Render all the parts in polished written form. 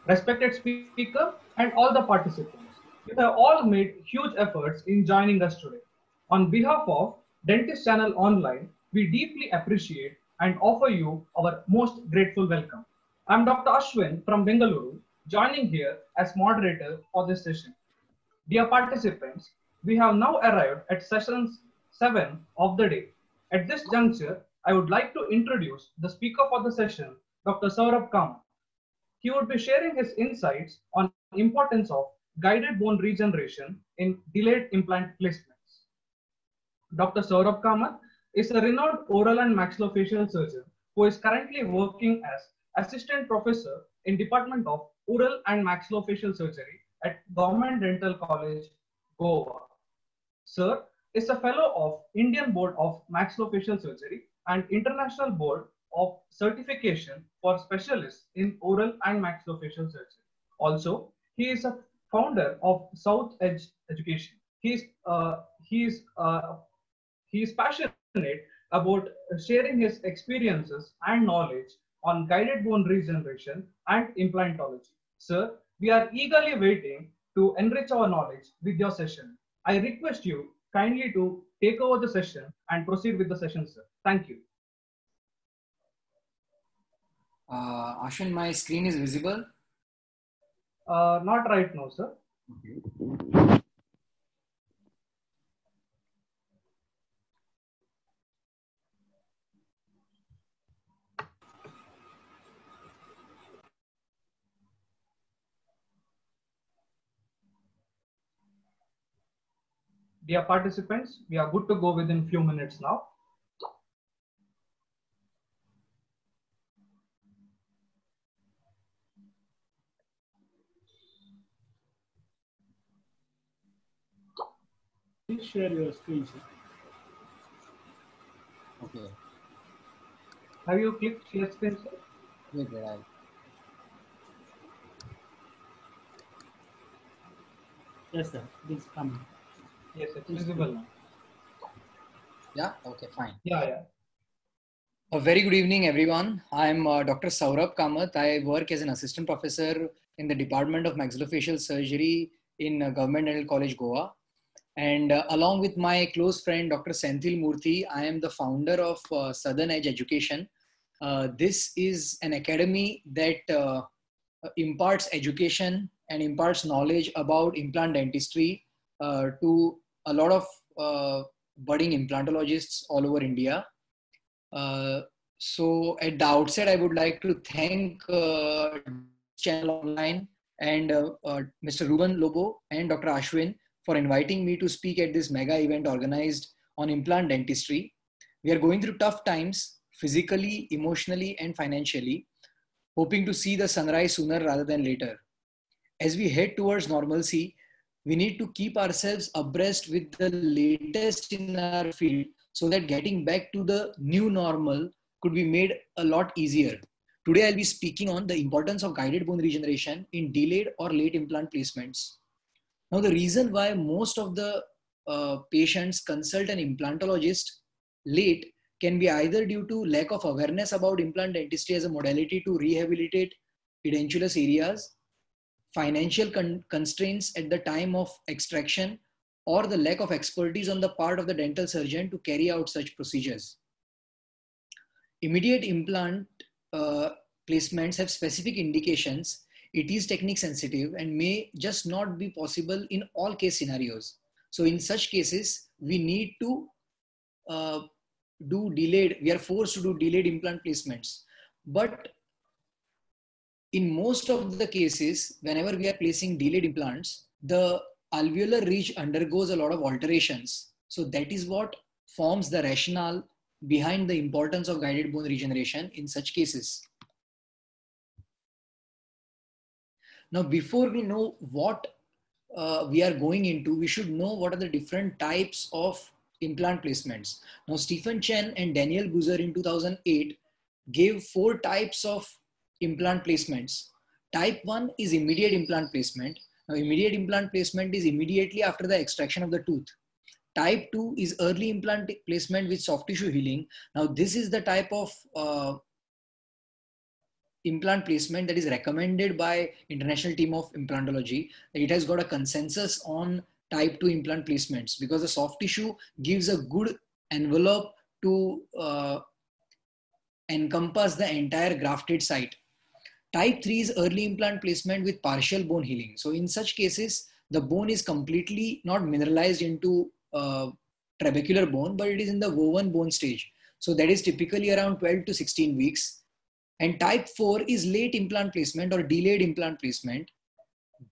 respected speaker, and all the participants. You have all made huge efforts in joining us today. On behalf of Dentist Channel Online, we deeply appreciate and offer you our most grateful welcome. I'm Dr. Ashwin from Bengaluru, joining here as moderator for this session. Dear participants, we have now arrived at session 7 of the day. At this juncture, I would like to introduce the speaker for the session, Dr. Saurabh Kamath. He would be sharing his insights on importance of guided bone regeneration in delayed implant placements. Dr. Saurabh Kamath is a renowned oral and maxillofacial surgeon who is currently working as assistant professor in Department of Oral and Maxillofacial Surgery at Government Dental College, Goa. Sir is a fellow of Indian Board of Maxillofacial Surgery and International Board of Certification for Specialists in Oral and Maxillofacial Surgery. Also, he is a founder of South Edge Education. He is he is passionate about sharing his experiences and knowledge on guided bone regeneration and implantology. Sir, we are eagerly waiting to enrich our knowledge with your session. I request you kindly to take over the session and proceed with the session, sir. Thank you. Ashwin, my screen is visible? Not right now, sir. Okay. Dear participants, we are good to go within few minutes now. Please share your screen, sir. Okay. Have you clicked share screen, sir? Wait, wait, Yes, sir. Please come. Yes, it's visible now. Yeah, okay, fine. Yeah. A very good evening, everyone. I'm Dr. Saurabh Kamath. I work as an assistant professor in the Department of Maxillofacial Surgery in Government Dental College, Goa. And along with my close friend, Dr. Senthil Murthy, I am the founder of Southern Edge Education. This is an academy that imparts education and imparts knowledge about implant dentistry to a lot of budding implantologists all over India. So at the outset, I would like to thank Channel Online and Mr. Ruben Lobo and Dr. Ashwin for inviting me to speak at this mega event organized on implant dentistry. We are going through tough times, physically, emotionally, and financially, hoping to see the sunrise sooner rather than later. As we head towards normalcy, we need to keep ourselves abreast with the latest in our field so that getting back to the new normal could be made a lot easier. Today, I'll be speaking on the importance of guided bone regeneration in delayed or late implant placements. Now, the reason why most of the patients consult an implantologist late can be either due to lack of awareness about implant dentistry as a modality to rehabilitate edentulous areas, financial constraints at the time of extraction, or the lack of expertise on the part of the dental surgeon to carry out such procedures. Immediate implant placements have specific indications. It is technique sensitive and may just not be possible in all case scenarios. So in such cases, we need to we are forced to do delayed implant placements. But in most of the cases, whenever we are placing delayed implants, the alveolar ridge undergoes a lot of alterations. So that is what forms the rationale behind the importance of guided bone regeneration in such cases. Now, before we know what we are going into, we should know what are the different types of implant placements. Now, Stephen Chen and Daniel Guzer in 2008 gave 4 types of implant placements. Type 1 is immediate implant placement. Now, immediate implant placement is immediately after the extraction of the tooth. Type 2 is early implant placement with soft tissue healing. Now, this is the type of implant placement that is recommended by International Team of Implantology. It has got a consensus on type 2 implant placements because the soft tissue gives a good envelope to encompass the entire grafted site. Type 3 is early implant placement with partial bone healing. So in such cases, the bone is completely not mineralized into trabecular bone, but it is in the woven bone stage. So that is typically around 12 to 16 weeks. And type 4 is late implant placement or delayed implant placement.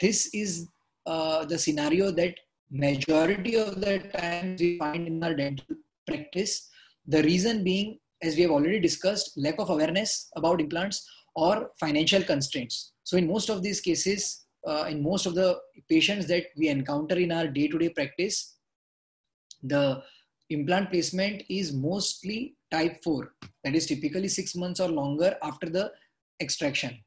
This is the scenario that majority of the times we find in our dental practice. The reason being, as we have already discussed, lack of awareness about implants or financial constraints. So in most of these cases, in most of the patients that we encounter in our day-to-day practice, the implant placement is mostly type 4. That is typically 6 months or longer after the extraction.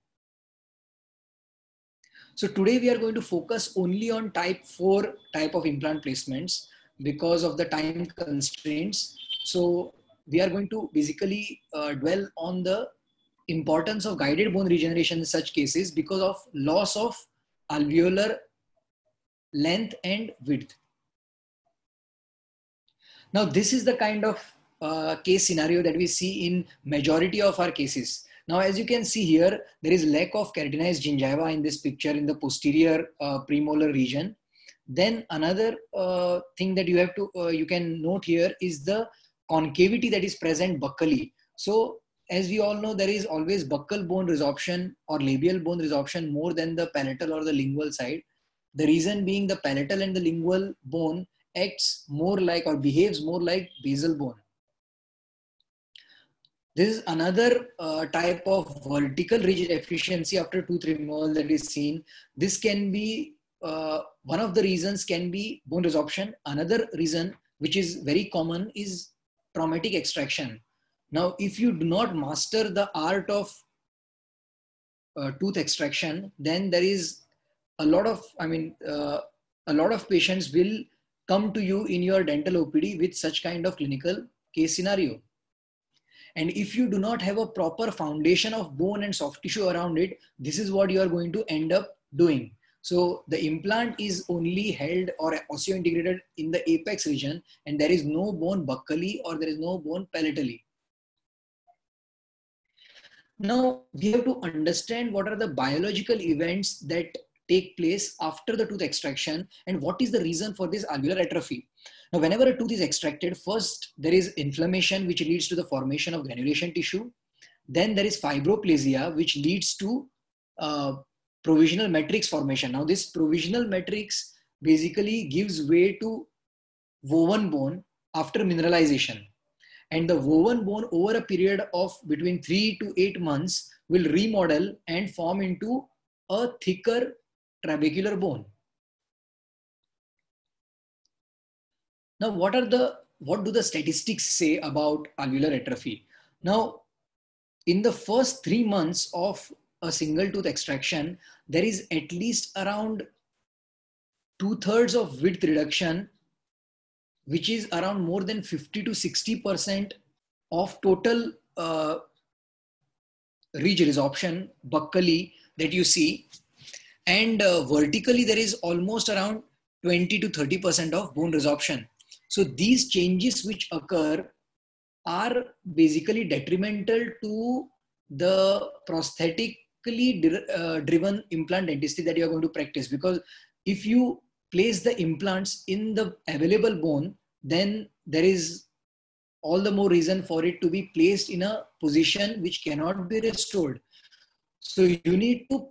So today we are going to focus only on type 4 type of implant placements because of the time constraints. So we are going to basically dwell on the importance of guided bone regeneration in such cases because of loss of alveolar length and width. Now this is the kind of case scenario that we see in majority of our cases. Now, as you can see here, there is lack of keratinized gingiva in this picture in the posterior premolar region. Then another thing that you have to, you can note here is the concavity that is present buccally. So as we all know, there is always buccal bone resorption or labial bone resorption more than the palatal or the lingual side. The reason being the palatal and the lingual bone acts more like or behaves more like basal bone. This is another type of vertical ridge deficiency after tooth removal that is seen. This can be, one of the reasons can be bone resorption. Another reason, which is very common, is traumatic extraction. Now, if you do not master the art of tooth extraction, then there is a lot of, a lot of patients will come to you in your dental OPD with such kind of clinical case scenario. And if you do not have a proper foundation of bone and soft tissue around it, this is what you are going to end up doing. So the implant is only held or osseointegrated in the apex region, and there is no bone buccally or there is no bone palatally. Now we have to understand what are the biological events that take place after the tooth extraction and what is the reason for this alveolar atrophy. Now, whenever a tooth is extracted, first there is inflammation which leads to the formation of granulation tissue. Then there is fibroplasia which leads to provisional matrix formation. Now this provisional matrix basically gives way to woven bone after mineralization. And the woven bone over a period of between 3 to 8 months will remodel and form into a thicker trabecular bone. Now, what do the statistics say about alveolar atrophy? Now, in the first 3 months of a single tooth extraction, there is at least around 2/3 of width reduction, which is around more than 50 to 60% of total ridge resorption buccally that you see. And vertically, there is almost around 20 to 30% of bone resorption. So these changes which occur are basically detrimental to the prosthetically driven implant dentistry that you are going to practice, because if you place the implants in the available bone, then there is all the more reason for it to be placed in a position which cannot be restored. So you need to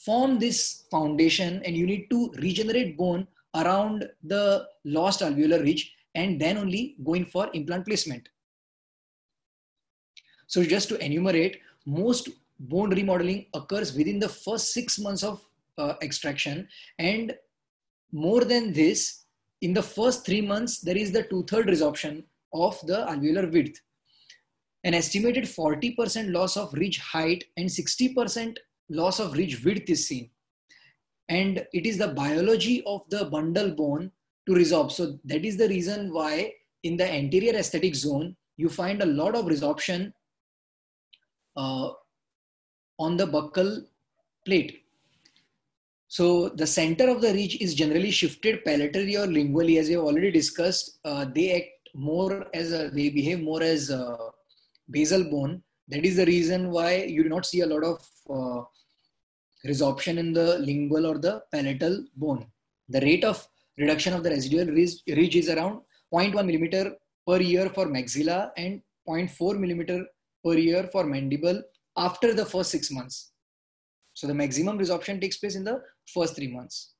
form this foundation and you need to regenerate bone around the lost alveolar ridge and then only going for implant placement. So just to enumerate, most bone remodeling occurs within the first 6 months of extraction, and more than this, in the first 3 months, there is the 2/3 resorption of the alveolar width. An estimated 40% loss of ridge height and 60% loss of ridge width is seen. And it is the biology of the bundle bone to resorb. So that is the reason why in the anterior aesthetic zone, you find a lot of resorption on the buccal plate. So the center of the ridge is generally shifted palatally or lingually, as we have already discussed. They act more as they behave more as basal bone. That is the reason why you do not see a lot of resorption in the lingual or the palatal bone. The rate of reduction of the residual ridge is around 0.1 millimeter per year for maxilla and 0.4 millimeter per year for mandible after the first 6 months. So the maximum resorption takes place in the first 3 months.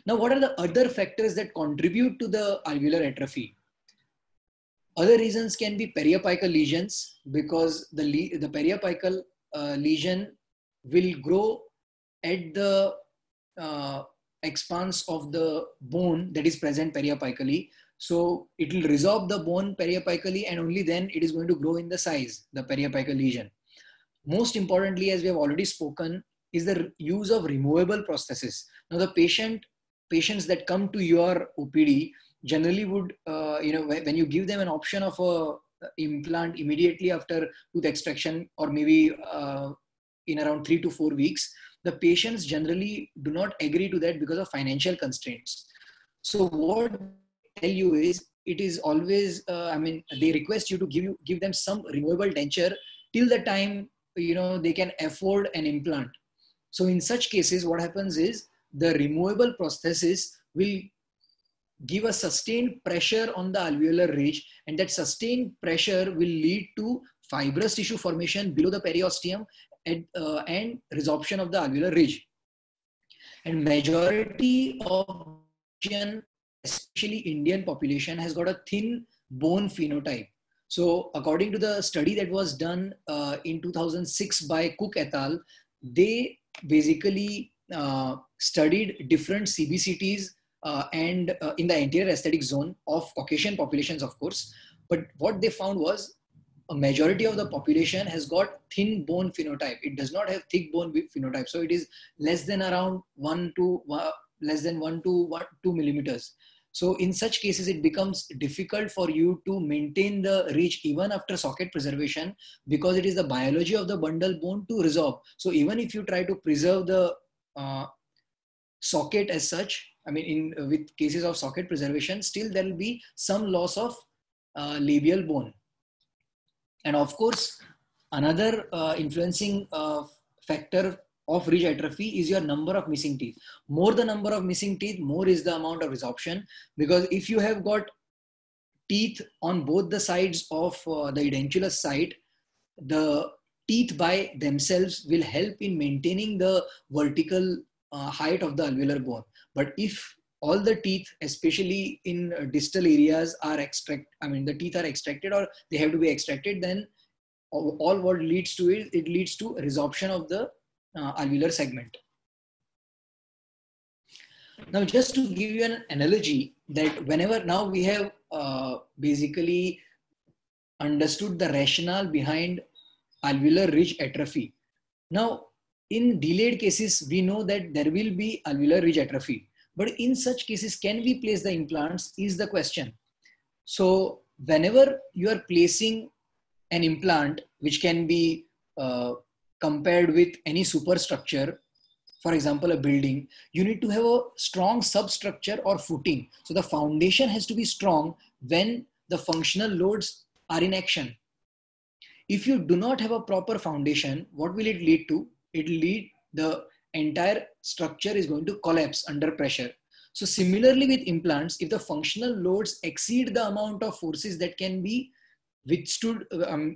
Now, what are the other factors that contribute to the alveolar atrophy? Other reasons can be periapical lesions, because the periapical lesion will grow at the expanse of the bone that is present periapically. So it will resorb the bone periapically, and only then it is going to grow in the size, the periapical lesion. Most importantly, as we have already spoken, is the use of removable prosthesis. Now, the patients that come to your OPD generally would, when you give them an option of a implant immediately after tooth extraction, or maybe in around 3 to 4 weeks, the patients generally do not agree to that because of financial constraints. So what I tell you is, it is always, they request you to give them some removable denture till the time they can afford an implant. So in such cases, what happens is the removable prosthesis will give a sustained pressure on the alveolar ridge, and that sustained pressure will lead to fibrous tissue formation below the periosteum and resorption of the alveolar ridge. And majority of especially Indian population has got a thin bone phenotype. So according to the study that was done in 2006 by Cook et al., they basically studied different CBCTs and in the anterior aesthetic zone of Caucasian populations, of course. But what they found was a majority of the population has got thin bone phenotype. It does not have thick bone phenotype. So it is less than around 1 to 2 millimeters. So in such cases, it becomes difficult for you to maintain the ridge even after socket preservation, because it is the biology of the bundle bone to resorb. So even if you try to preserve the socket as such, with cases of socket preservation, still there will be some loss of labial bone. And of course, another influencing factor of ridge atrophy is your number of missing teeth. More the number of missing teeth, more is the amount of resorption. Because if you have got teeth on both the sides of the edentulous site, the teeth by themselves will help in maintaining the vertical height of the alveolar bone. But if all the teeth, especially in distal areas, are the teeth are extracted or they have to be extracted, then all what leads to it leads to resorption of the alveolar segment. Now, just to give you an analogy, that whenever now we have basically understood the rationale behind alveolar ridge atrophy. Now, in delayed cases, we know that there will be alveolar ridge atrophy. But in such cases, can we place the implants is the question. So whenever you are placing an implant, which can be compared with any superstructure, for example, a building, you need to have a strong substructure or footing. So the foundation has to be strong when the functional loads are in action. If you do not have a proper foundation, what will it lead to? It will lead the entire structure is going to collapse under pressure. So similarly with implants, if the functional loads exceed the amount of forces that can be withstood,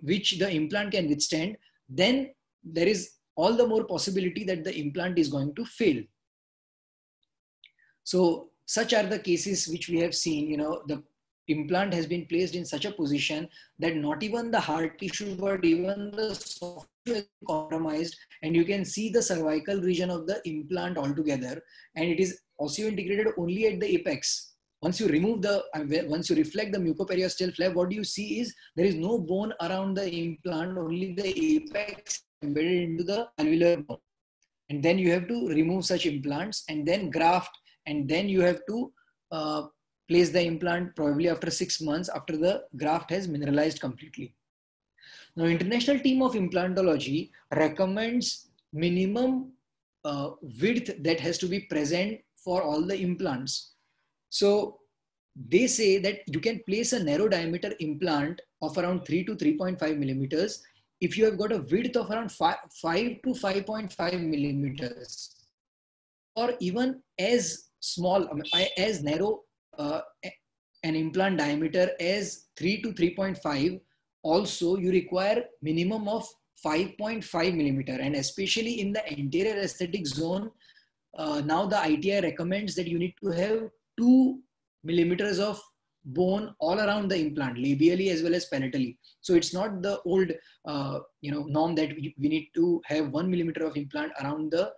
which the implant can withstand, then there is all the more possibility that the implant is going to fail. So such are the cases which we have seen, the implant has been placed in such a position that not even the hard tissue, but even the soft tissue is compromised, and you can see the cervical region of the implant altogether, and it is also integrated only at the apex. Once you reflect the mucoperiosteal flap, what you see is there is no bone around the implant, only the apex embedded into the alveolar bone. And then you have to remove such implants and then graft, and then you have to place the implant probably after 6 months after the graft has mineralized completely. Now, International Team of Implantology recommends minimum width that has to be present for all the implants. So they say that you can place a narrow diameter implant of around 3 to 3.5 millimeters if you have got a width of around 5 to 5.5 millimeters, or even as small, as narrow an implant diameter as 3 to 3.5. Also, you require minimum of 5.5 millimeter, and especially in the anterior aesthetic zone, now the ITI recommends that you need to have 2 millimeters of bone all around the implant, labially as well as palatally. So it's not the old norm that we need to have 1 millimeter of implant around the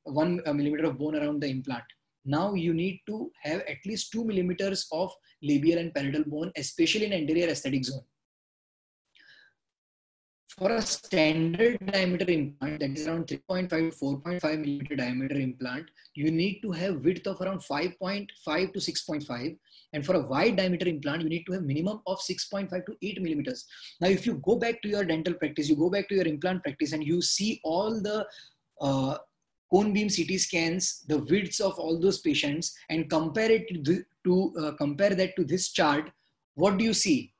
1 millimeter of bone around the implant. Now you need to have at least 2 millimeters of labial and palatal bone, especially in anterior aesthetic zone. For a standard diameter implant, that is around 3.5 to 4.5 millimeter diameter implant, you need to have width of around 5.5 to 6.5. And for a wide diameter implant, you need to have minimum of 6.5 to 8 millimeters. Now, if you go back to your dental practice, you go back to your implant practice, and you see all the cone beam CT scans, the widths of all those patients, and compare it compare that to this chart, what do you see?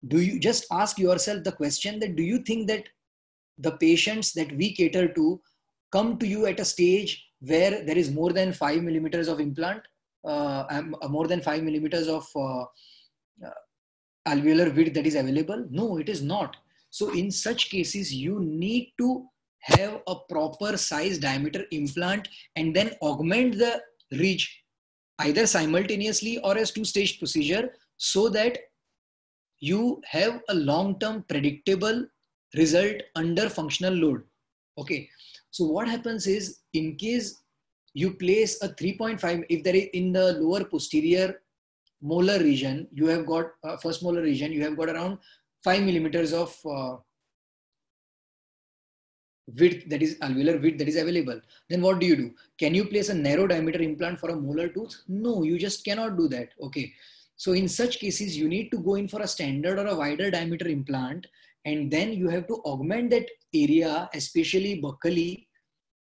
Do you just ask yourself the question that do you think that the patients that we cater to come to you at a stage where there is more than 5 millimeters of implant, more than 5 millimeters of alveolar width that is available? No, it is not. So in such cases, you need to have a proper size diameter implant and then augment the ridge either simultaneously or as two-stage procedure, so that you have a long-term predictable result under functional load. Okay. So what happens is, in case you place a 3.5, if there is in the lower posterior molar region, you have got first molar region, you have got around 5 millimeters of width, that is alveolar width, that is available. Then what do? Can you place a narrow diameter implant for a molar tooth? No, you just cannot do that. Okay. So in such cases, you need to go in for a standard or a wider diameter implant, and then you have to augment that area, especially buccally,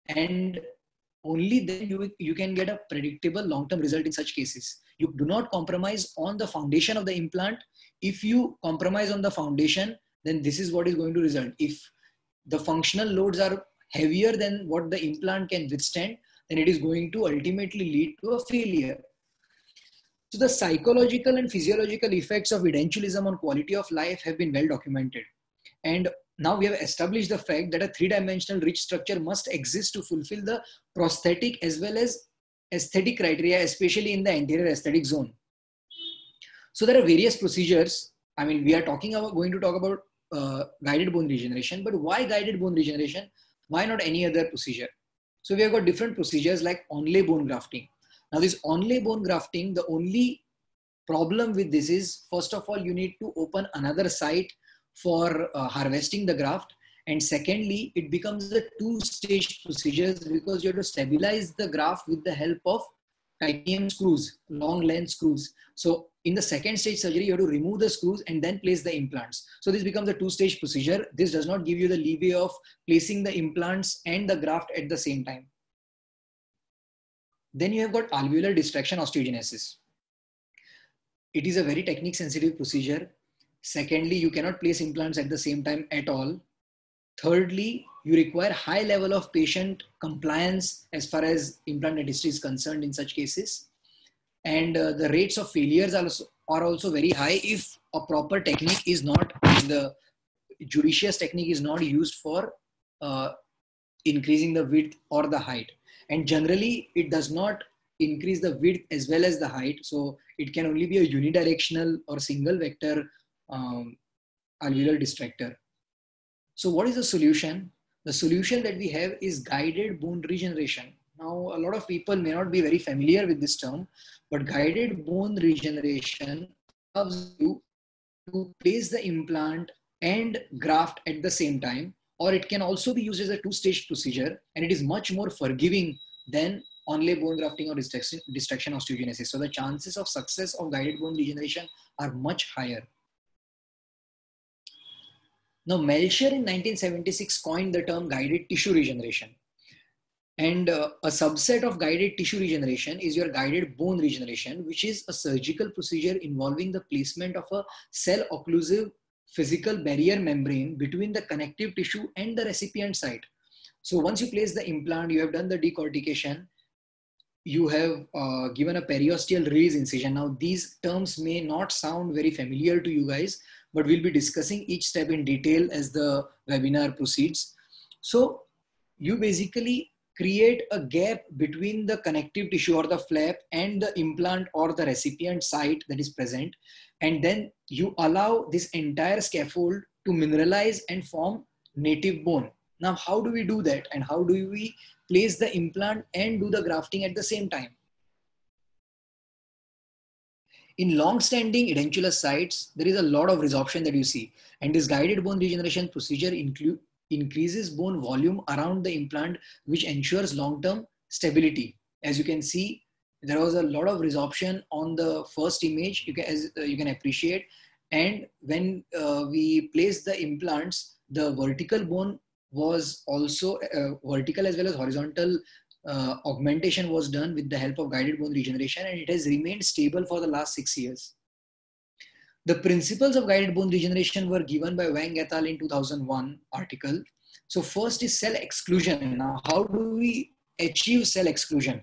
and only then you can get a predictable long-term result in such cases. You do not compromise on the foundation of the implant. If you compromise on the foundation, then this is what is going to result. If the functional loads are heavier than what the implant can withstand, then it is going to ultimately lead to a failure. So the psychological and physiological effects of edentulesism on quality of life have been well documented. And now we have established the fact that a three-dimensional ridge structure must exist to fulfill the prosthetic as well as aesthetic criteria, especially in the anterior aesthetic zone. So there are various procedures. I mean, we are going to talk about guided bone regeneration, but why guided bone regeneration? Why not any other procedure? So we have got different procedures like onlay bone grafting. Now this onlay bone grafting, the only problem with this is, first of all, you need to open another site for harvesting the graft. And secondly, it becomes a two-stage procedure because you have to stabilize the graft with the help of titanium screws, long length screws. So in the second stage surgery, you have to remove the screws and then place the implants. So this becomes a two-stage procedure. This does not give you the leeway of placing the implants and the graft at the same time. Then you have got alveolar distraction osteogenesis. It is a very technique sensitive procedure. Secondly, you cannot place implants at the same time at all. Thirdly, you require high level of patient compliance as far as implant dentistry is concerned in such cases. And the rates of failures are also very high if a proper technique is not, the judicious technique is not used for increasing the width or the height. And generally, it does not increase the width as well as the height. So it can only be a unidirectional or single vector alveolar distractor. So what is the solution? The solution that we have is guided bone regeneration. Now, a lot of people may not be very familiar with this term, but guided bone regeneration allows you to place the implant and graft at the same time, or it can also be used as a two-stage procedure, and it is much more forgiving than onlay bone grafting or distraction osteogenesis. So the chances of success of guided bone regeneration are much higher. Now, Melcher in 1976 coined the term guided tissue regeneration. And a subset of guided tissue regeneration is your guided bone regeneration, which is a surgical procedure involving the placement of a cell-occlusive physical barrier membrane between the connective tissue and the recipient site. So once you place the implant, you have done the decortication, you have given a periosteal release incision. Now, these terms may not sound very familiar to you guys, but we'll be discussing each step in detail as the webinar proceeds. So you basically create a gap between the connective tissue or the flap and the implant or the recipient site that is present. And then you allow this entire scaffold to mineralize and form native bone. Now, how do we do that? And how do we place the implant and do the grafting at the same time? In long-standing edentulous sites, there is a lot of resorption that you see. And this guided bone regeneration procedure increases bone volume around the implant, which ensures long-term stability. As you can see, there was a lot of resorption on the first image, as you can appreciate. And when we placed the implants, the vertical bone was also vertical as well as horizontal augmentation was done with the help of guided bone regeneration, and it has remained stable for the last 6 years. The principles of guided bone regeneration were given by Wang et al. In 2001 article. So first is cell exclusion. Now, how do we achieve cell exclusion?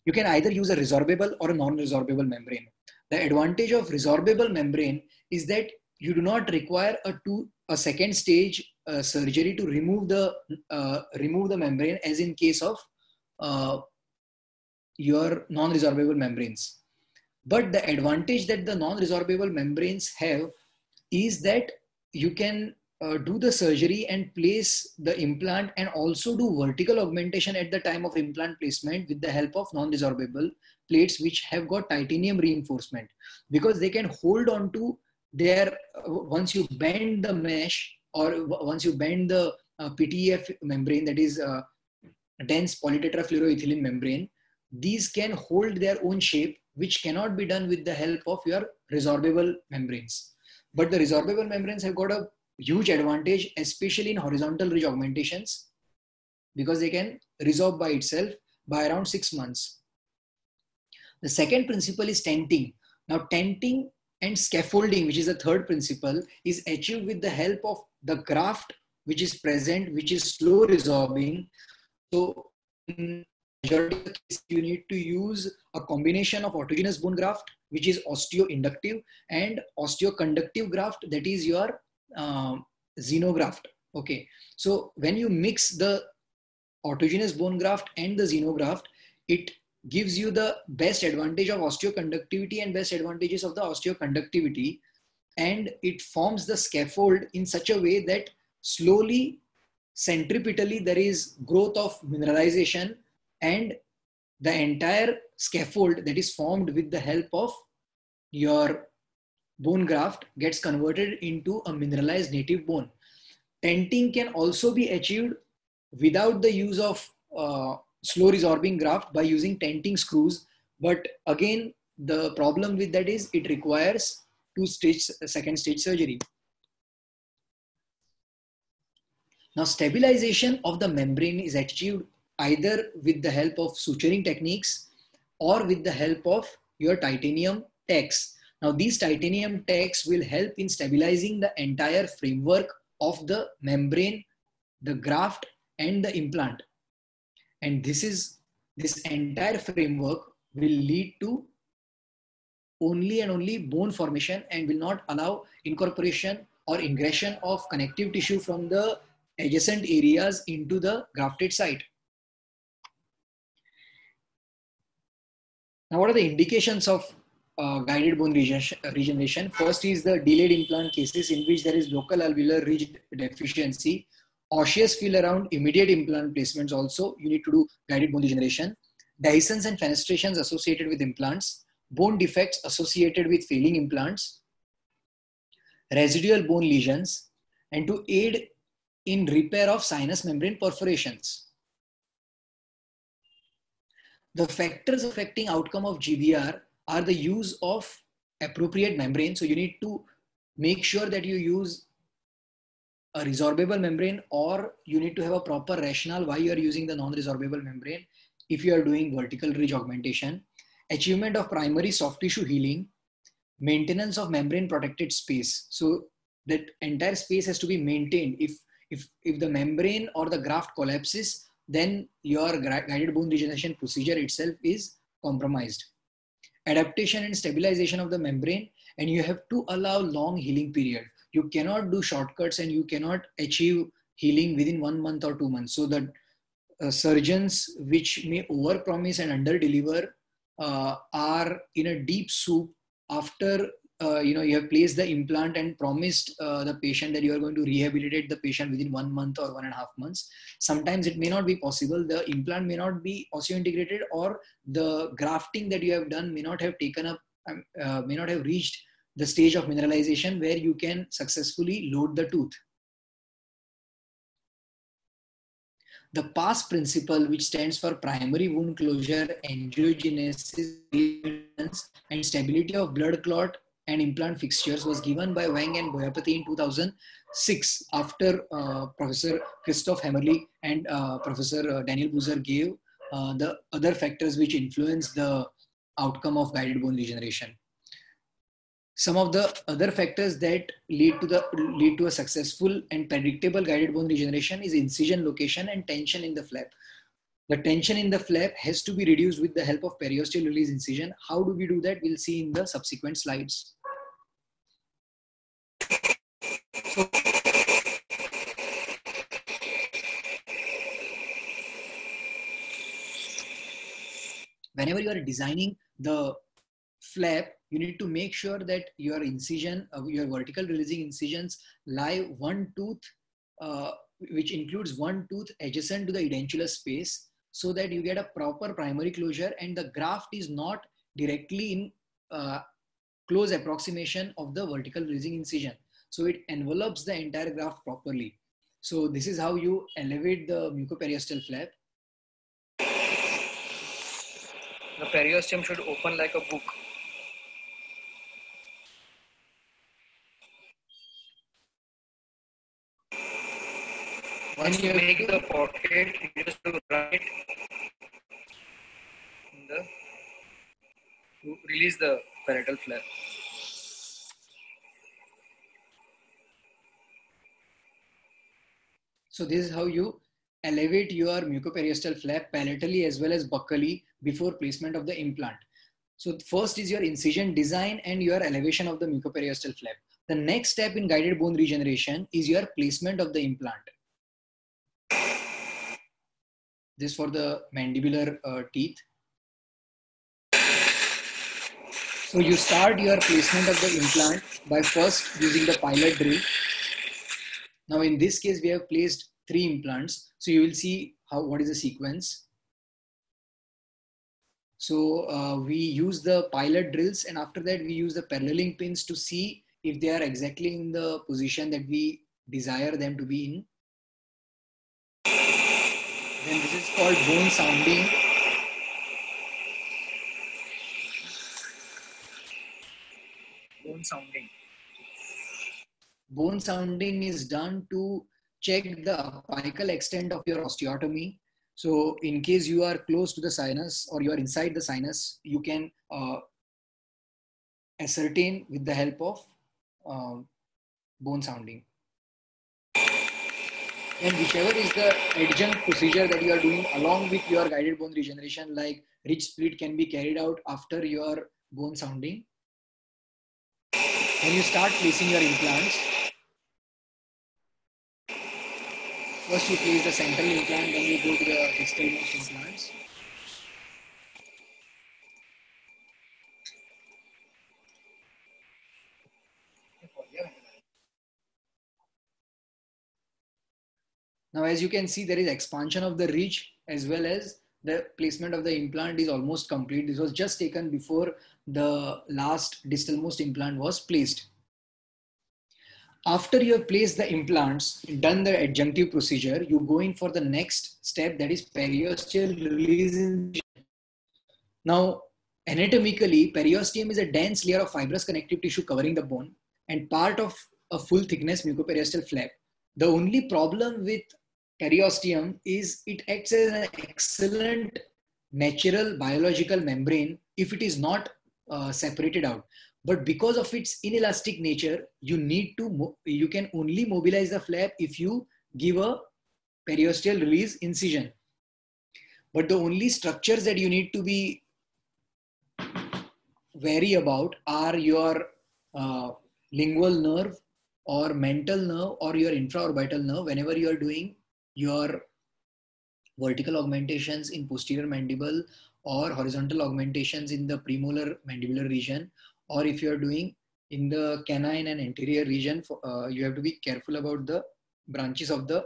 You can either use a resorbable or a non-resorbable membrane. The advantage of resorbable membrane is that you do not require a second stage surgery to remove the membrane, as in case of your non-resorbable membranes. But the advantage that the non-resorbable membranes have is that you can do the surgery and place the implant and also do vertical augmentation at the time of implant placement with the help of non-resorbable plates which have got titanium reinforcement, because they can hold on to their, once you bend the mesh or once you bend the PTEF membrane, that is dense polytetrafluoroethylene membrane, these can hold their own shape, which cannot be done with the help of your resorbable membranes. But the resorbable membranes have got a huge advantage, especially in horizontal ridge augmentations, because they can resorb by itself by around 6 months. The second principle is tenting. Now, tenting and scaffolding, which is the third principle, is achieved with the help of the graft which is present, which is slow resorbing. So in majority of the cases, you need to use a combination of autogenous bone graft, which is osteoinductive, and osteoconductive graft, that is your xenograft. Okay, so when you mix the autogenous bone graft and the xenograft, it gives you the best advantage of osteoconductivity and best advantages of the osteoconductivity, and it forms the scaffold in such a way that slowly, centripetally, there is growth of mineralization, and the entire scaffold that is formed with the help of your bone graft gets converted into a mineralized native bone. Tenting can also be achieved without the use of slow resorbing graft by using tenting screws. But again, the problem with that is it requires second stage surgery. Now, stabilization of the membrane is achieved either with the help of suturing techniques or with the help of your titanium tacks. Now, these titanium tacks will help in stabilizing the entire framework of the membrane, the graft, and the implant. And this entire framework will lead to only and only bone formation and will not allow incorporation or ingression of connective tissue from the adjacent areas into the grafted site. Now, what are the indications of guided bone regeneration? First is the delayed implant cases in which there is local alveolar ridge deficiency, osseous fill around immediate implant placements. Also, you need to do guided bone regeneration. Dehiscence and fenestrations associated with implants, bone defects associated with failing implants, residual bone lesions, and to aid in repair of sinus membrane perforations. The factors affecting outcome of GBR are the use of appropriate membrane. So you need to make sure that you use a resorbable membrane, or you need to have a proper rationale why you are using the non-resorbable membrane if you are doing vertical ridge augmentation. Achievement of primary soft tissue healing, maintenance of membrane protected space. So that entire space has to be maintained. If the membrane or the graft collapses, then your guided bone regeneration procedure itself is compromised. Adaptation and stabilization of the membrane, and you have to allow long healing period. You cannot do shortcuts and you cannot achieve healing within 1 month or 2 months. So that surgeons which may overpromise and underdeliver are in a deep soup after you have placed the implant and promised the patient that you are going to rehabilitate the patient within 1 month or 1.5 months. Sometimes it may not be possible. The implant may not be osseointegrated, or the grafting that you have done may not have taken up, may not have reached the stage of mineralization where you can successfully load the tooth. The PASS principle, which stands for primary wound closure, angiogenesis, and stability of blood clot and implant fixtures, was given by Wang and Boyapati in 2006 after Professor Christoph Hämmerle and Professor Daniel Buser gave the other factors which influence the outcome of guided bone regeneration. Some of the other factors that lead to a successful and predictable guided bone regeneration is incision location and tension in the flap. The tension in the flap has to be reduced with the help of periosteal release incision. How do we do that? We'll see in the subsequent slides. So, whenever you are designing the flap, you need to make sure that your incision, your vertical releasing incisions lie one tooth, which includes one tooth adjacent to the edentulous space, so that you get a proper primary closure and the graft is not directly in close approximation of the vertical releasing incision. So it envelopes the entire graft properly. So this is how you elevate the mucoperiosteal flap. The periosteum should open like a book. Once you make the pocket, you just to run it to release the parietal flap. So this is how you elevate your mucoperiosteal flap palatally as well as buccally before placement of the implant. So first is your incision design and your elevation of the mucoperiosteal flap. The next step in guided bone regeneration is your placement of the implant. This for the mandibular teeth. So you start your placement of the implant by first using the pilot drill. Now in this case, we have placed 3 implants. So you will see what is the sequence. So we use the pilot drills, and after that we use the paralleling pins to see if they are exactly in the position that we desire them to be in. Then this is called bone sounding. Bone sounding. Bone sounding is done to check the apical extent of your osteotomy. So in case you are close to the sinus or you are inside the sinus, you can ascertain with the help of bone sounding. And whichever is the adjunct procedure that you are doing along with your guided bone regeneration, like ridge split, can be carried out after your bone sounding. When you start placing your implants, first you place the central implant, then you go to the distalmost implants. Now, as you can see, there is expansion of the ridge as well as the placement of the implant is almost complete. This was just taken before the last distalmost implant was placed. After you have placed the implants, done the adjunctive procedure, you go in for the next step, that is periosteal release. Now, anatomically, periosteum is a dense layer of fibrous connective tissue covering the bone and part of a full thickness mucoperiosteal flap. The only problem with periosteum is it acts as an excellent natural biological membrane if it is not separated out. But because of its inelastic nature, you can only mobilize the flap if you give a periosteal release incision. But the only structures that you need to be wary about are your lingual nerve or mental nerve or your infraorbital nerve whenever you are doing your vertical augmentations in posterior mandible or horizontal augmentations in the premolar mandibular region, or if you are doing in the canine and anterior region, you have to be careful about the branches of the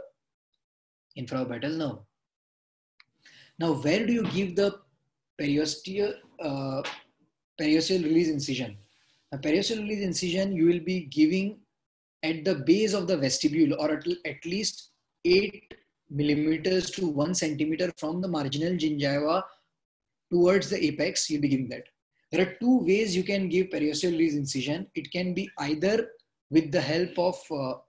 infraorbital nerve. Now, where do you give the periosteal release incision? A periosteal release incision you will be giving at the base of the vestibule, or at least 8 millimeters to 1 centimeter from the marginal gingiva towards the apex. You'll be giving that. There are two ways you can give periosteal release incision. It can be either with the help of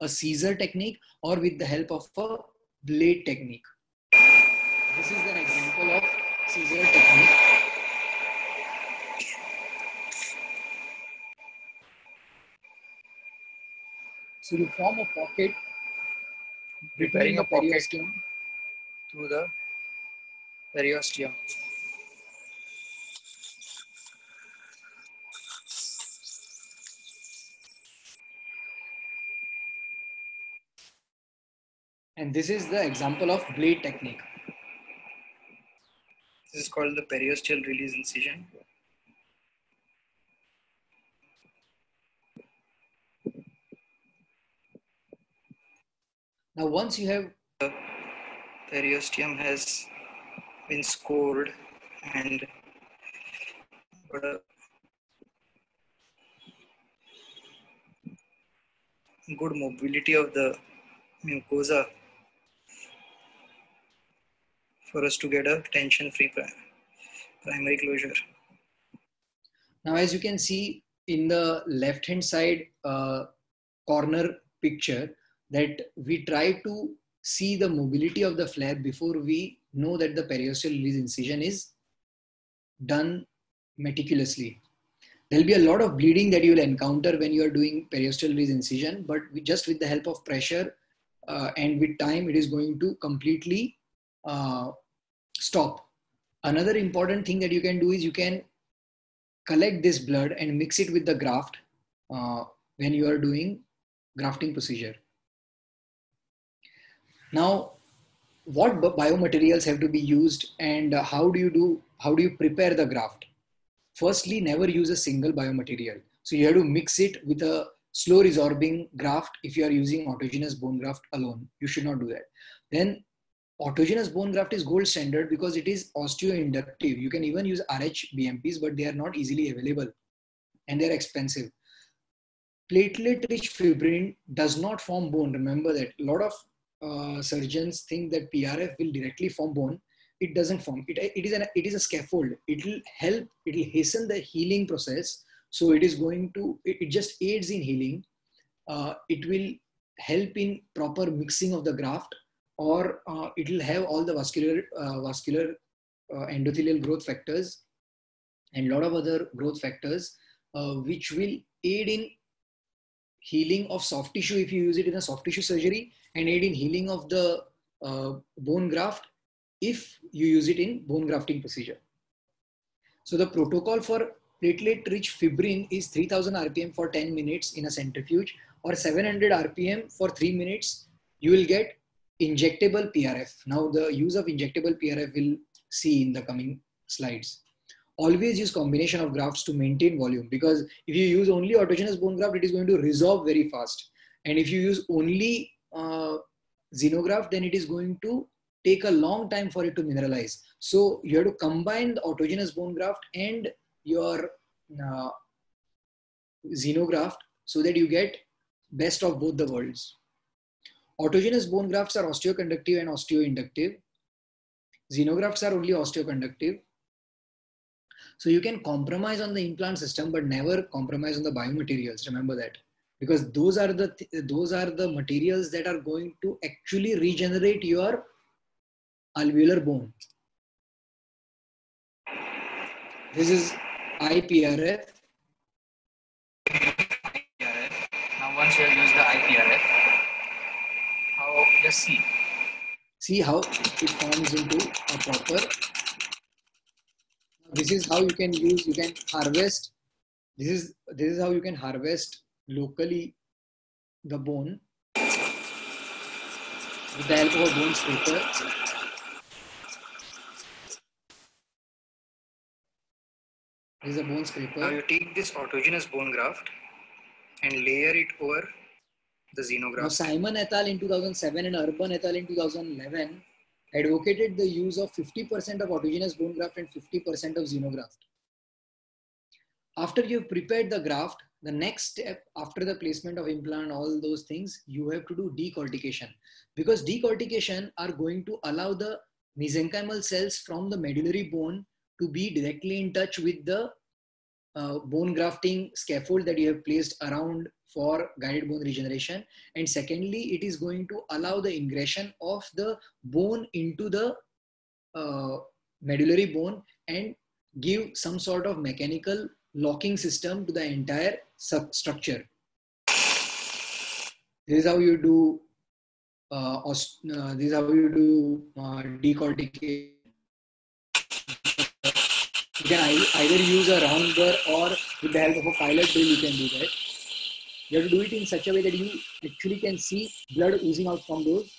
a Caesar technique or with the help of a blade technique. This is an example of Caesar technique. So you form a pocket between the periosteum through the periosteum. And this is the example of blade technique. This is called the periosteal release incision. Now, once you have the periosteum has been scored and got a good mobility of the mucosa for us to get a tension-free primary closure. Now, as you can see in the left-hand side corner picture, that we try to see the mobility of the flap before we know that the periosteal release incision is done meticulously. There will be a lot of bleeding that you will encounter when you are doing periosteal release incision, but just with the help of pressure and with time, it is going to completely stop. Another important thing that you can do is you can collect this blood and mix it with the graft when you are doing grafting procedure. Now, what biomaterials have to be used, and how do you prepare the graft? Firstly, never use a single biomaterial. So you have to mix it with a slow resorbing graft. If you are using autogenous bone graft alone, you should not do that. Then autogenous bone graft is gold standard because it is osteoinductive. You can even use RH BMPs, but they are not easily available and they're expensive. Platelet-rich fibrin does not form bone. Remember that. A lot of surgeons think that PRF will directly form bone. It doesn't form. It is a scaffold. It will help. It will hasten the healing process. So it is going to. It just aids in healing. It will help in proper mixing of the graft, or it will have all the vascular endothelial growth factors and a lot of other growth factors, which will aid in healing of soft tissue if you use it in a soft tissue surgery, and aid in healing of the bone graft if you use it in bone grafting procedure. So the protocol for platelet-rich fibrin is 3000 RPM for 10 minutes in a centrifuge, or 700 RPM for 3 minutes. You will get injectable PRF. Now the use of injectable PRF we'll see in the coming slides. Always use combination of grafts to maintain volume, because if you use only autogenous bone graft, it is going to resorb very fast. And if you use only xenograft, then it is going to take a long time for it to mineralize. So you have to combine the autogenous bone graft and your xenograft so that you get best of both the worlds. Autogenous bone grafts are osteoconductive and osteoinductive. Xenografts are only osteoconductive. So you can compromise on the implant system, but never compromise on the biomaterials. Remember that. because those are the materials that are going to actually regenerate your alveolar bone. This is IPRF. Now once you have used the IPRF, how just see how it forms into a proper. This is how you can harvest. This is how you can harvest locally the bone with the help of a bone scraper. This is a bone scraper. Now you take this autogenous bone graft and layer it over the xenograft. Now Simon et al. In 2007 and Urban et al. In 2011 advocated the use of 50% of autogenous bone graft and 50% of xenograft. After you've prepared the graft, the next step after the placement of implant, all those things, you have to do decortication, because decortication are going to allow the mesenchymal cells from the medullary bone to be directly in touch with the bone grafting scaffold that you have placed around for guided bone regeneration. And secondly, it is going to allow the ingression of the bone into the medullary bone and give some sort of mechanical locking system to the entire structure. This is how you do decortication. You can either use a round burr or with the help of a pilot drill you can do that. You have to do it in such a way that you actually can see blood oozing out from those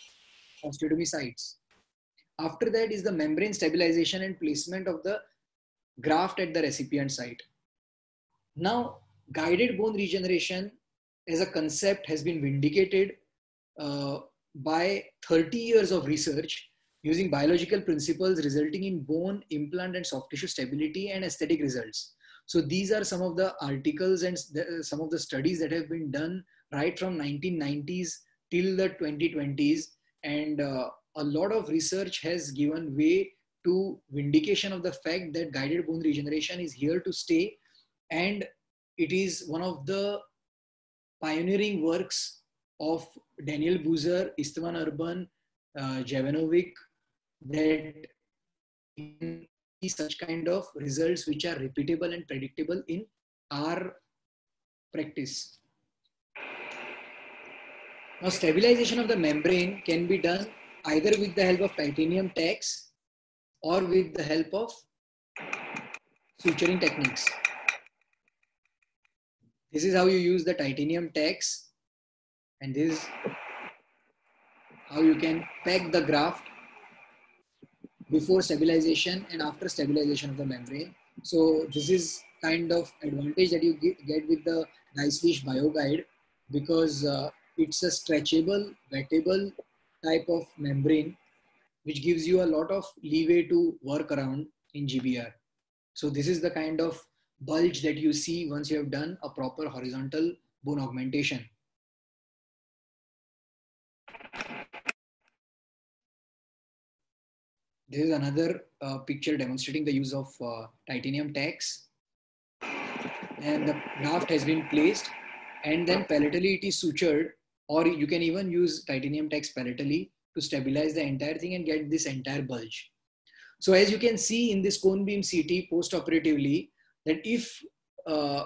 osteotomy sites. After that is the membrane stabilization and placement of the graft at the recipient site. Now, guided bone regeneration as a concept has been vindicated by 30 years of research using biological principles, resulting in bone, implant and soft tissue stability and aesthetic results. So these are some of the articles and some of the studies that have been done right from 1990s till the 2020s. And a lot of research has given way to vindication of the fact that guided bone regeneration is here to stay. And it is one of the pioneering works of Daniel Boozer, Istvan Urban, Jovanovic, that such kind of results which are repeatable and predictable in our practice. Now, stabilization of the membrane can be done either with the help of titanium tacks or with the help of suturing techniques. This is how you use the titanium tacks, and this is how you can peg the graft before stabilization and after stabilization of the membrane. So this is kind of advantage that you get with the Geistlich BioGuide, because it's a stretchable, wettable type of membrane which gives you a lot of leeway to work around in GBR. So this is the kind of bulge that you see once you have done a proper horizontal bone augmentation. This is another picture demonstrating the use of titanium tacks. And the graft has been placed, and then palatally it is sutured, or you can even use titanium tacks palatally to stabilize the entire thing and get this entire bulge. So as you can see in this cone beam CT post-operatively, that if the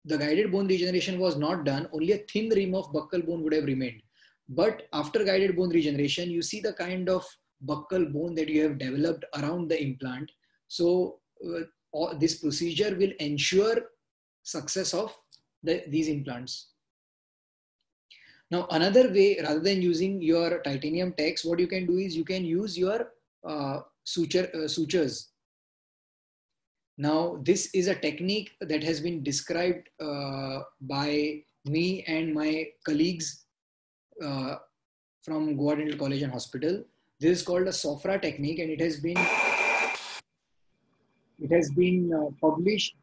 guided bone regeneration was not done, only a thin rim of buccal bone would have remained. But after guided bone regeneration, you see the kind of buccal bone that you have developed around the implant. So this procedure will ensure success of these implants. Now, another way, rather than using your titanium tacks, what you can do is you can use your sutures. Now, this is a technique that has been described by me and my colleagues from Goa Dental College and Hospital. This is called a SOFRA technique, and it has been published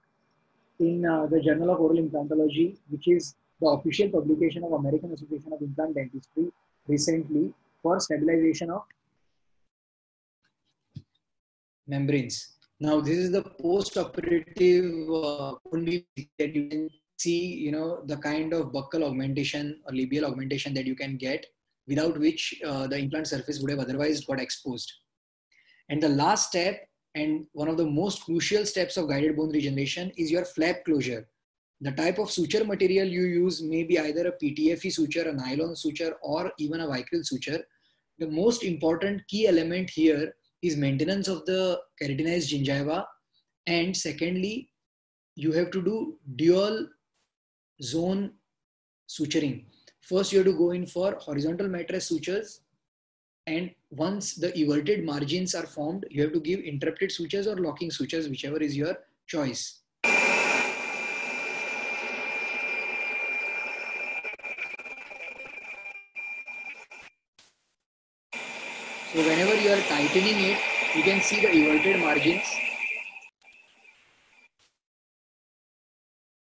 in the Journal of Oral Implantology, which is the official publication of American Association of Implant Dentistry recently, for stabilization of membranes. Now, this is the post-operative that you can see, the kind of buccal augmentation or labial augmentation that you can get, without which the implant surface would have otherwise got exposed. And the last step, and one of the most crucial steps of guided bone regeneration, is your flap closure. The type of suture material you use may be either a PTFE suture, a nylon suture, or even a vicryl suture. The most important key element here is maintenance of the keratinized gingiva. And secondly, you have to do dual zone suturing. First, you have to go in for horizontal mattress sutures. And once the everted margins are formed, you have to give interrupted sutures or locking sutures, whichever is your choice. So whenever you are tightening it, you can see the everted margins.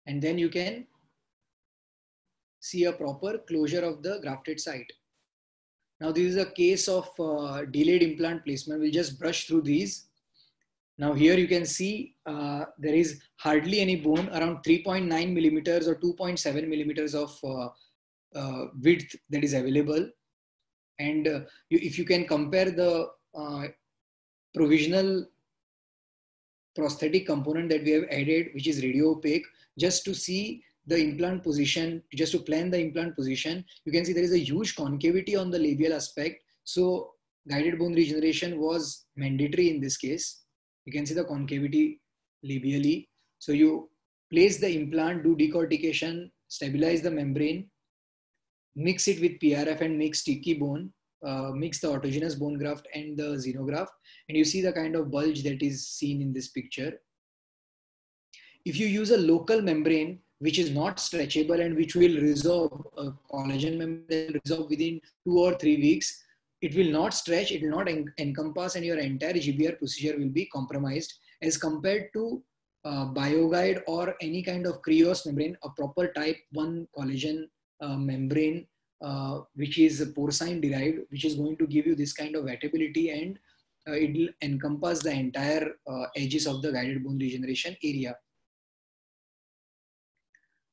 And then you can see a proper closure of the grafted site. Now this is a case of delayed implant placement. We'll just brush through these. Now here you can see there is hardly any bone, around 3.9 millimeters or 2.7 millimeters of width that is available. And if you can compare the provisional prosthetic component that we have added, which is radio opaque, just to see the implant position, just to plan the implant position, you can see there is a huge concavity on the labial aspect. So guided bone regeneration was mandatory in this case. You can see the concavity labially. So you place the implant, do decortication, stabilize the membrane, mix it with PRF and make sticky bone, mix the autogenous bone graft and the xenograft, and you see the kind of bulge that is seen in this picture. If you use a local membrane, which is not stretchable and which will resorb, a collagen membrane will resorb within 2 or 3 weeks, it will not stretch, it will not encompass, and your entire GBR procedure will be compromised, as compared to BioGuide or any kind of Krios membrane, a proper type 1 collagen membrane, which is porcine derived, which is going to give you this kind of wettability, and it will encompass the entire edges of the guided bone regeneration area.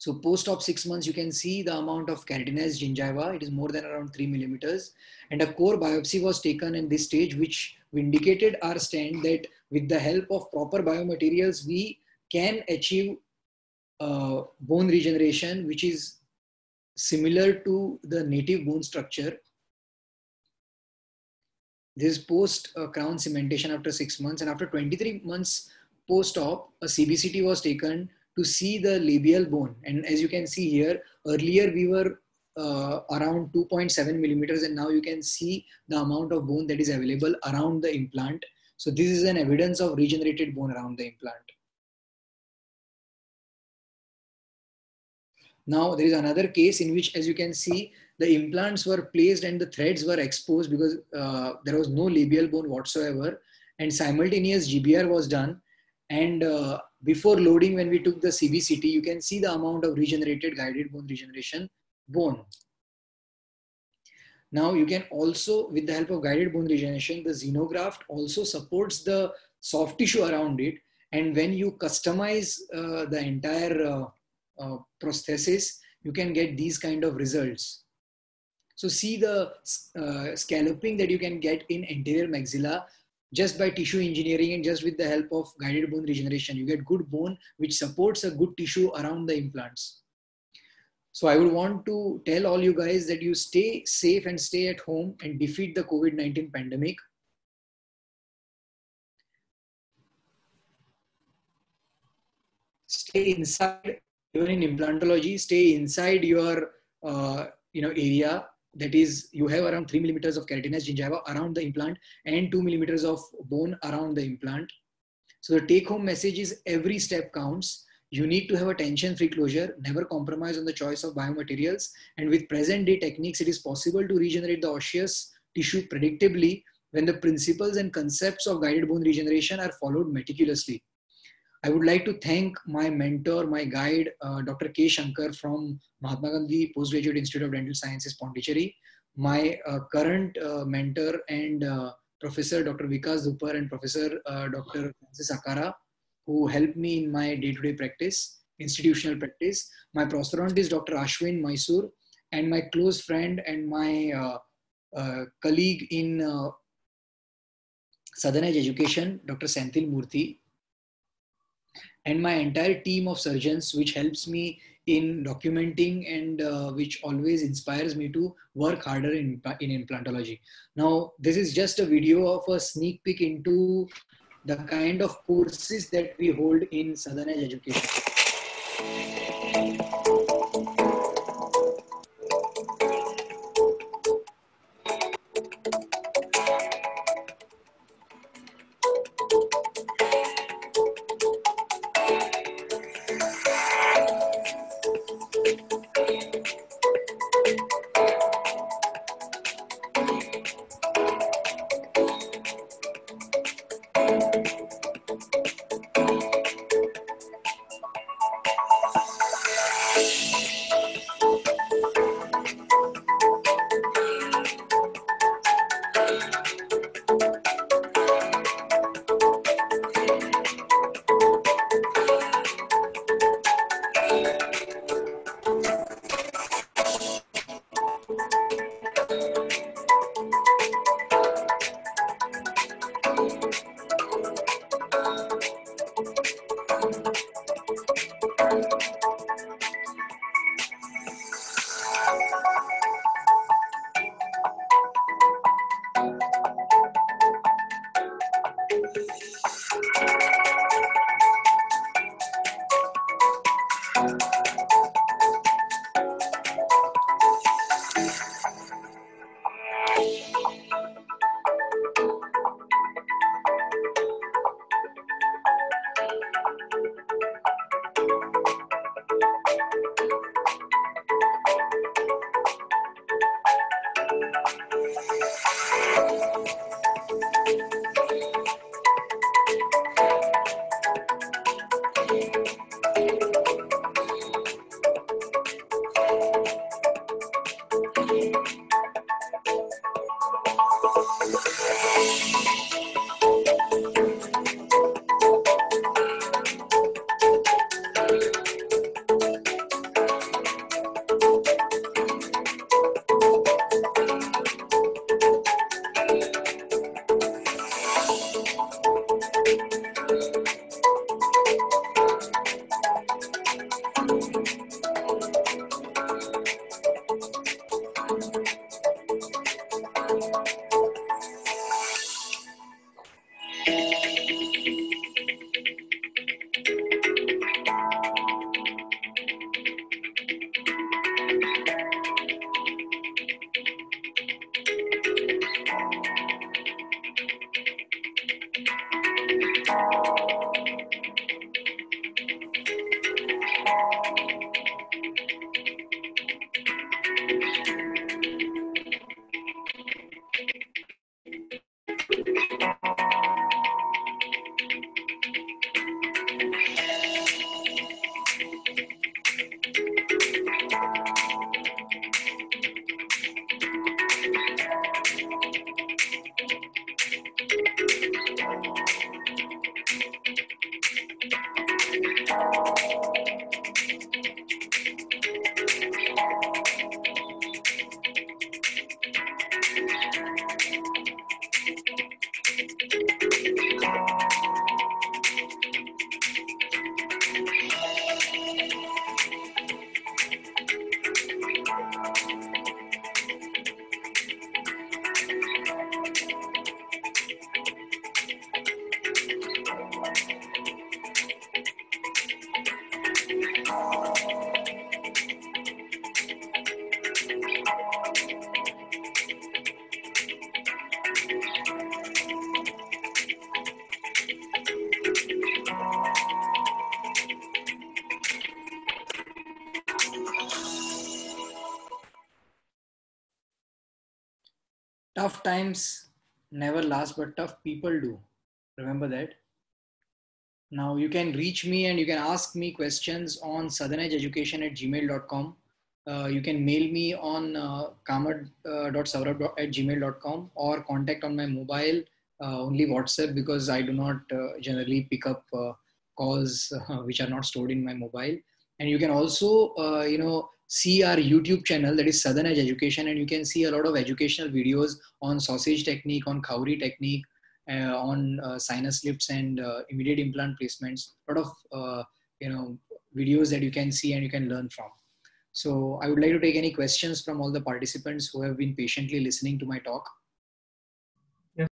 So post-op 6 months, you can see the amount of keratinized gingiva. It is more than around 3 millimeters. And a core biopsy was taken in this stage, which vindicated our stand that with the help of proper biomaterials, we can achieve bone regeneration, which is similar to the native bone structure. This post crown cementation after 6 months, and after 23 months post-op, a CBCT was taken to see the labial bone. And as you can see here, earlier we were around 2.7 millimeters, and now you can see the amount of bone that is available around the implant. So this is an evidence of regenerated bone around the implant. Now there is another case in which, as you can see, the implants were placed and the threads were exposed because there was no labial bone whatsoever, and simultaneous GBR was done. And before loading, when we took the CBCT, you can see the amount of regenerated guided bone regeneration bone. Now you can also, with the help of guided bone regeneration, the xenograft also supports the soft tissue around it. And when you customize the entire prosthesis, you can get these kind of results. So see the scalloping that you can get in anterior maxilla just by tissue engineering and just with the help of guided bone regeneration. You get good bone which supports a good tissue around the implants. So I would want to tell all you guys that you stay safe and stay at home and defeat the COVID-19 pandemic. Stay inside, even in implantology, stay inside your area. That is, you have around 3 millimeters of keratinized gingiva around the implant and 2 millimeters of bone around the implant. So the take home message is every step counts. You need to have a tension-free closure, never compromise on the choice of biomaterials. And with present day techniques, it is possible to regenerate the osseous tissue predictably when the principles and concepts of guided bone regeneration are followed meticulously. I would like to thank my mentor, my guide, Dr. K. Shankar from Mahatma Gandhi Postgraduate Institute of Dental Sciences, Pondicherry, my current mentor and Professor Dr. Vikas Dupar and Professor Dr. Francis Akara, who helped me in my day-to-day practice. institutional practice. My prosthodontist, Dr. Ashwin Mysore, and my close friend and my colleague in Southern Edge Education, Dr. Senthil Murthy, and my entire team of surgeons, which helps me in documenting and which always inspires me to work harder in implantology. Now, this is just a video of a sneak peek into the kind of courses that we hold in Southern Edge Education. Tough times never last, but tough people do. Remember that. Now you can reach me and you can ask me questions on southernedgeeducation@gmail.com. You can mail me on kamad.saurabh@gmail.com or contact on my mobile, only WhatsApp, because I do not generally pick up calls which are not stored in my mobile. And you can also, see our YouTube channel, that is Southern Edge Education, and you can see a lot of educational videos on sausage technique, on Khoury technique, on sinus lifts and immediate implant placements. A lot of videos that you can see and you can learn from. So I would like to take any questions from all the participants who have been patiently listening to my talk. Yes.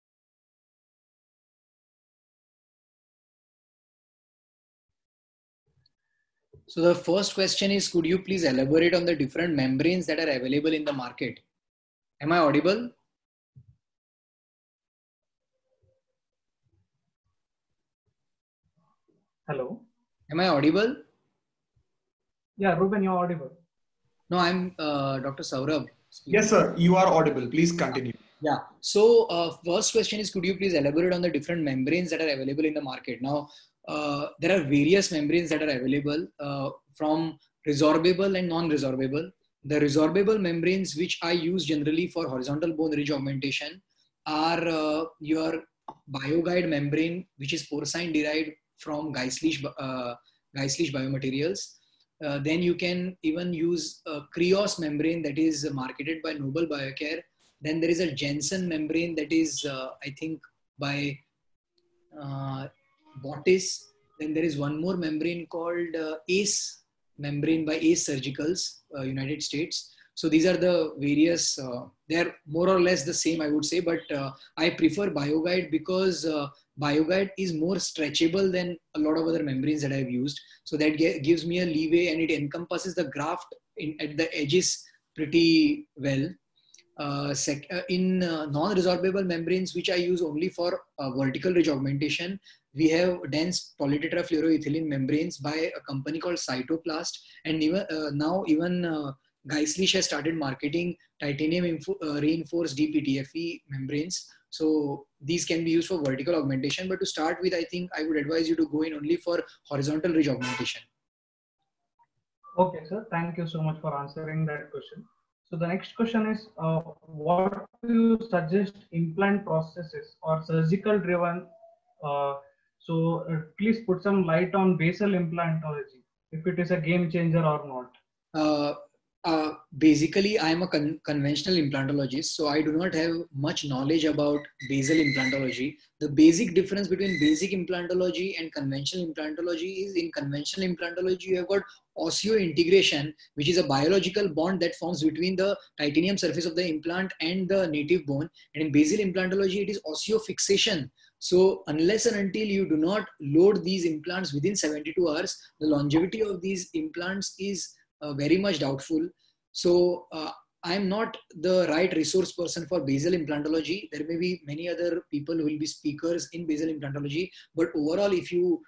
So the first question is, could you please elaborate on the different membranes that are available in the market? Am I audible? Hello. Am I audible? Yeah, Ruben, you're audible. No, I'm Dr. Saurabh. Yes, sir. You are audible. Please continue. Yeah. So first question is, could you please elaborate on the different membranes that are available in the market? Now, there are various membranes that are available from resorbable and non-resorbable. The resorbable membranes, which I use generally for horizontal bone ridge augmentation, are your BioGuide membrane, which is porcine derived from Geislich biomaterials. Then you can even use a Krios membrane that is marketed by Noble Biocare. Then there is a Jensen membrane that is, I think, by Botis. Then there is one more membrane called ACE membrane by ACE Surgicals, United States. So these are the various, they're more or less the same, I would say, but I prefer BioGuide because BioGuide is more stretchable than a lot of other membranes that I've used. So that gives me a leeway and it encompasses the graft at the edges pretty well. In non-resorbable membranes, which I use only for vertical ridge augmentation, we have dense polytetrafluoroethylene membranes by a company called Cytoplast. And even now, Geislich has started marketing titanium reinforced DPTFE membranes. So these can be used for vertical augmentation. But to start with, I think I would advise you to go in only for horizontal ridge augmentation. Okay, sir. Thank you so much for answering that question. So the next question is, what do you suggest implant processes or surgical driven? Please put some light on basal implantology, if it is a game changer or not. Basically, I am a conventional implantologist, so I do not have much knowledge about basal implantology. The basic difference between basic implantology and conventional implantology is, in conventional implantology, you have got osseointegration, which is a biological bond that forms between the titanium surface of the implant and the native bone. And in basal implantology, it is osseo-fixation. So unless and until you do not load these implants within 72 hours, the longevity of these implants is very much doubtful. So I'm not the right resource person for basal implantology. There may be many other people who will be speakers in basal implantology, but overall, if you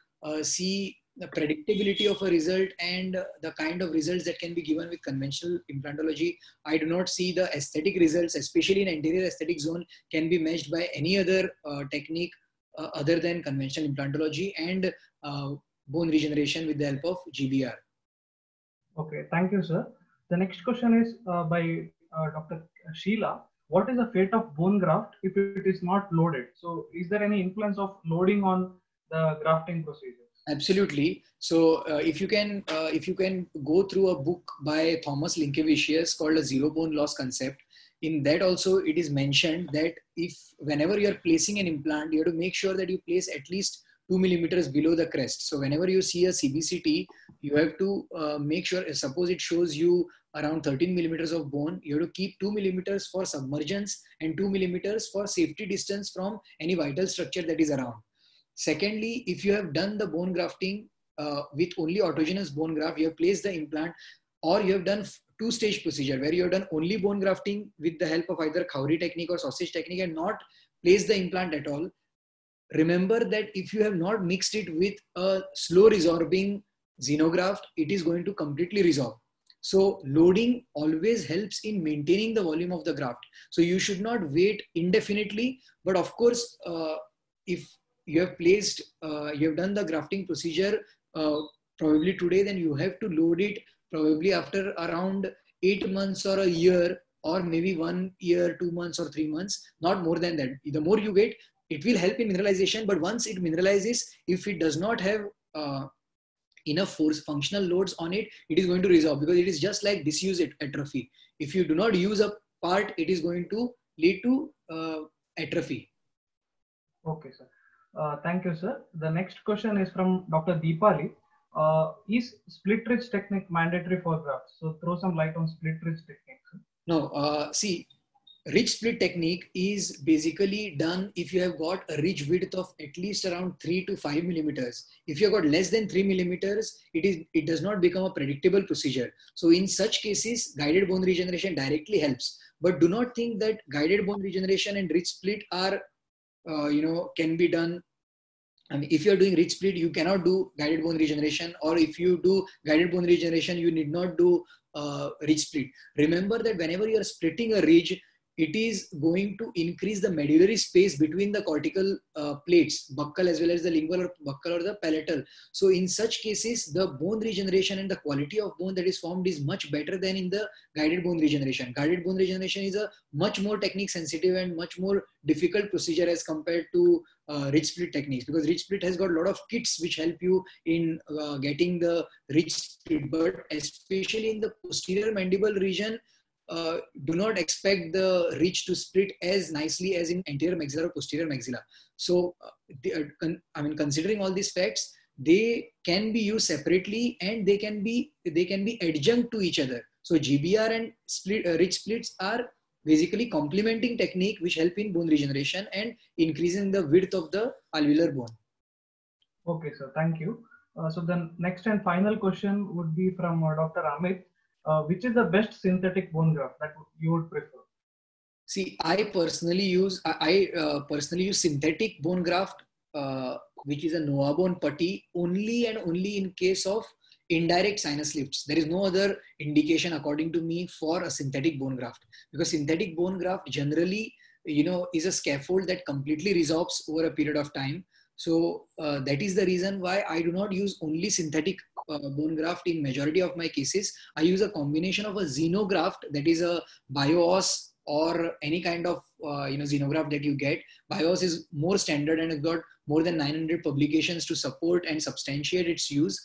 see the predictability of a result and the kind of results that can be given with conventional implantology, I do not see the aesthetic results, especially in anterior aesthetic zone, can be matched by any other technique other than conventional implantology and bone regeneration with the help of GBR. Okay, thank you, sir. The next question is by Dr. Sheila. What is the fate of bone graft if it is not loaded? So is there any influence of loading on the grafting procedures? Absolutely. So if you can go through a book by Thomas Linkevicius called A Zero Bone Loss Concept, in that also it is mentioned that whenever you are placing an implant, you have to make sure that you place at least 2 millimeters below the crest. So whenever you see a CBCT, you have to make sure, suppose it shows you around 13 millimeters of bone, you have to keep 2 millimeters for submergence and 2 millimeters for safety distance from any vital structure that is around. Secondly, if you have done the bone grafting with only autogenous bone graft, you have placed the implant, or you have done two-stage procedure where you have done only bone grafting with the help of either Khoury technique or sausage technique and not placed the implant at all. Remember that if you have not mixed it with a slow resorbing xenograft, it is going to completely resorb. So loading always helps in maintaining the volume of the graft. So you should not wait indefinitely, but of course, if you have placed, you have done the grafting procedure probably today, then you have to load it probably after around 8 months or a year, or maybe 1 year, 2 months or 3 months, not more than that. The more you wait, it will help in mineralization, but once it mineralizes, if it does not have enough force functional loads on it, it is going to resolve, because it is just like disuse atrophy. If you do not use a part, it is going to lead to atrophy. Okay, sir. Thank you, sir. The next question is from Dr. Deepali. Is split ridge technique mandatory for grafts? So throw some light on split ridge technique, sir. No, see, ridge split technique is basically done if you have got a ridge width of at least around 3 to 5 millimeters. If you have got less than 3 millimeters, it does not become a predictable procedure. So in such cases, guided bone regeneration directly helps. But do not think that guided bone regeneration and ridge split are, can be done. I mean, if you are doing ridge split, you cannot do guided bone regeneration, or if you do guided bone regeneration, you need not do ridge split. Remember that whenever you are splitting a ridge, it is going to increase the medullary space between the cortical plates, buccal as well as the lingual or buccal or the palatal. So in such cases, the bone regeneration and the quality of bone that is formed is much better than in the guided bone regeneration. Guided bone regeneration is a much more technique sensitive and much more difficult procedure as compared to ridge split techniques, because ridge split has got a lot of kits which help you in getting the ridge split, but especially in the posterior mandible region, do not expect the ridge to split as nicely as in anterior maxilla or posterior maxilla. So, considering all these facts, they can be used separately and they can be adjunct to each other. So, GBR and ridge splits are basically complementing technique which help in bone regeneration and increasing the width of the alveolar bone. Okay, sir. Thank you. So the next and final question would be from Dr. Amit. Which is the best synthetic bone graft that you would prefer? See, I personally use synthetic bone graft, which is a NovaBone putty, only and only in case of indirect sinus lifts. There is no other indication, according to me, for a synthetic bone graft, because synthetic bone graft generally, is a scaffold that completely resorbs over a period of time. So that is the reason why I do not use only synthetic bone graft in majority of my cases. I use a combination of a xenograft, that is a BIOS or any kind of xenograft that you get. BIOS is more standard and has got more than 900 publications to support and substantiate its use.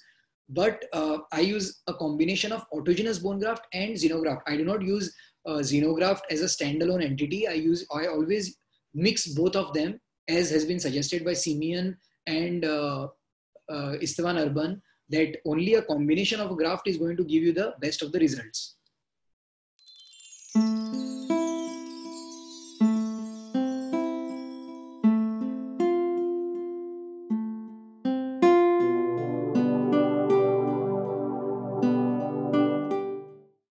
But I use a combination of autogenous bone graft and xenograft. I do not use xenograft as a standalone entity. I always mix both of them, as has been suggested by Simeon and Istvan Urban, that only a combination of a graft is going to give you the best of the results.